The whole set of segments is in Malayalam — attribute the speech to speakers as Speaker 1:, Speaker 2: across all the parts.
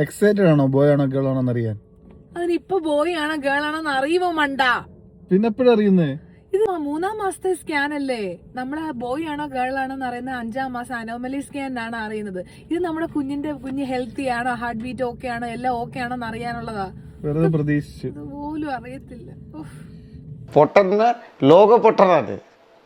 Speaker 1: എക്സൈറ്റഡ് ആണോ ബോയ് ആണോ ഗേൾ ആണോ അറിയാൻ?
Speaker 2: അതിനിപ്പൊ ബോയ് ആണോ ഗേൾ ആണോ അറിയുമോ മണ്ട?
Speaker 1: പിന്നെ എപ്പോഴും അറിയുന്നേ?
Speaker 2: ഇത് 3-ാം മാസത്തെ സ്കാൻ അല്ലേ. നമ്മളെ ബോയ് ആണോ ഗേൾ ആണോ എന്ന് അറിയുന്നത് 5-ാം മാസം അനോമലി സ്കാനാണ് അറിയുന്നത്. ഇത് നമ്മുടെ കുഞ്ഞ് ഹെൽത്തി ആണോ, ഹാർട്ട് ബീറ്റ് ഓക്കെ ആണോ, എല്ലാം ഓക്കെ ആണോ എന്ന് അറിയാനുള്ളതാ.
Speaker 1: വെറുതെ പ്രതീക്ഷിച്ചു.
Speaker 2: പോലും അറിയത്തില്ല.
Speaker 3: പൊട്ടന്ന ലോക പൊട്ടനാണ്,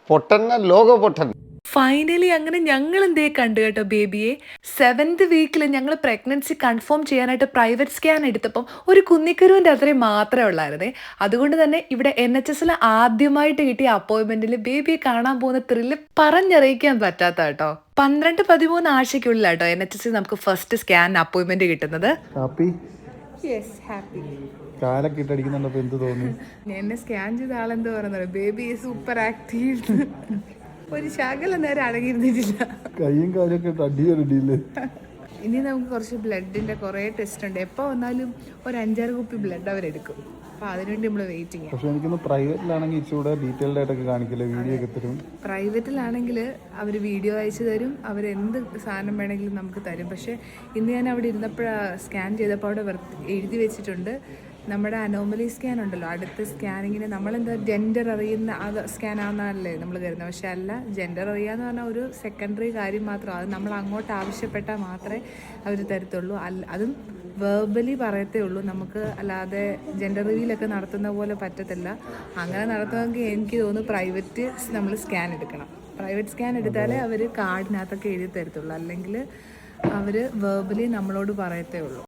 Speaker 3: പൊട്ടന്ന ലോക പൊട്ടൻ.
Speaker 4: ഫൈനലി അങ്ങനെ ഞങ്ങൾ എന്തേ കണ്ടു കേട്ടോ ബേബിയെ. 7th വീക്കിൽ ഞങ്ങൾ പ്രഗ്നൻസി കൺഫേം ചെയ്യാനായിട്ട് പ്രൈവറ്റ് സ്കാൻ എടുത്തപ്പം ഒരു കുന്നിക്കരുവിൻ്റെ അത്രയും മാത്രമേ ഉള്ളായിരുന്നേ. അതുകൊണ്ട് തന്നെ ഇവിടെ NHS ആദ്യമായിട്ട് കിട്ടിയ അപ്പോയിൻമെന്റിൽ ബേബിയെ കാണാൻ പോകുന്ന ത്രില്ല് പറഞ്ഞറിയിക്കാൻ പറ്റാത്ത കേട്ടോ. 12-13 ആഴ്ചയ്ക്കുള്ളിലാട്ടോ NHS നമുക്ക് ഫസ്റ്റ് സ്കാൻ അപ്പോയിൻമെന്റ് കിട്ടുന്നത്.
Speaker 1: കാലൊക്കെ ഇട്ടടിക്കുന്നുണ്ടോ? എന്ത് തോന്നി?
Speaker 2: എന്നെ സ്കാൻ ചെയ്ത ആളെന്ത് പറയുന്നത്, ബേബി സൂപ്പർ ആക്റ്റീവ്. ഒരു ശകലം നേരം അടങ്ങിയിരുന്നിട്ടില്ല.
Speaker 1: കയ്യും കാലൊക്കെ അടിയല്ലേ.
Speaker 2: ഇനി നമുക്ക് കുറച്ച് ബ്ലഡിന്റെ കുറെ ടെസ്റ്റ് ഉണ്ട്. എപ്പോൾ വന്നാലും ഒരു 5-6 കുപ്പി ബ്ലഡ് അവരെടുക്കും. അപ്പൊ അതിനുവേണ്ടി നമ്മൾ വെയിറ്റിംഗ്.
Speaker 1: പക്ഷെ എനിക്കൊന്ന് പ്രൈവറ്റിലാണെങ്കിൽ ഇച്ചിരൂടെ ഡീറ്റെയിൽഡ് ആയിട്ടൊക്കെ കാണിക്കില്ലേ, വീഡിയോ ഒക്കെ തരും.
Speaker 2: പ്രൈവറ്റിലാണെങ്കിൽ അവർ വീഡിയോ അയച്ചു തരും, അവരെന്ത് സാധനം വേണമെങ്കിലും നമുക്ക് തരും. പക്ഷെ ഇന്ന് ഞാൻ അവിടെ ഇരുന്നപ്പോഴാണ് സ്കാൻ ചെയ്തപ്പോൾ അവിടെ എഴുതി വെച്ചിട്ടുണ്ട്, നമ്മുടെ അനോമലി സ്കാൻ ഉണ്ടല്ലോ, അടുത്ത സ്കാനിങ്ങിന് നമ്മളെന്താ ജെൻഡർ അറിയുന്ന അത് സ്കാൻ ആണെന്നല്ലേ നമ്മൾ കരുതുന്നത്. പക്ഷെ അല്ല, ജെൻഡർ അറിയാന്ന് പറഞ്ഞാൽ ഒരു സെക്കൻഡറി കാര്യം മാത്രം. അത് നമ്മൾ അങ്ങോട്ട് ആവശ്യപ്പെട്ടാൽ മാത്രമേ അവർ തരത്തുള്ളൂ. അതും വെർബലി പറയത്തേ ഉള്ളൂ. നമുക്ക് അല്ലാതെ ജെൻഡർ റിവീലൊക്കെ നടത്തുന്ന പോലെ പറ്റത്തില്ല. അങ്ങനെ നടത്തുമെങ്കിൽ എനിക്ക് തോന്നുന്നു പ്രൈവറ്റ് നമ്മൾ സ്കാൻ എടുക്കണം. പ്രൈവറ്റ് സ്കാൻ എടുത്താലേ അവർ കാർഡിനകത്തൊക്കെ എഴുതി തരത്തുള്ളൂ. അല്ലെങ്കിൽ അവർ വെർബലി നമ്മളോട് പറയത്തേ ഉള്ളൂ.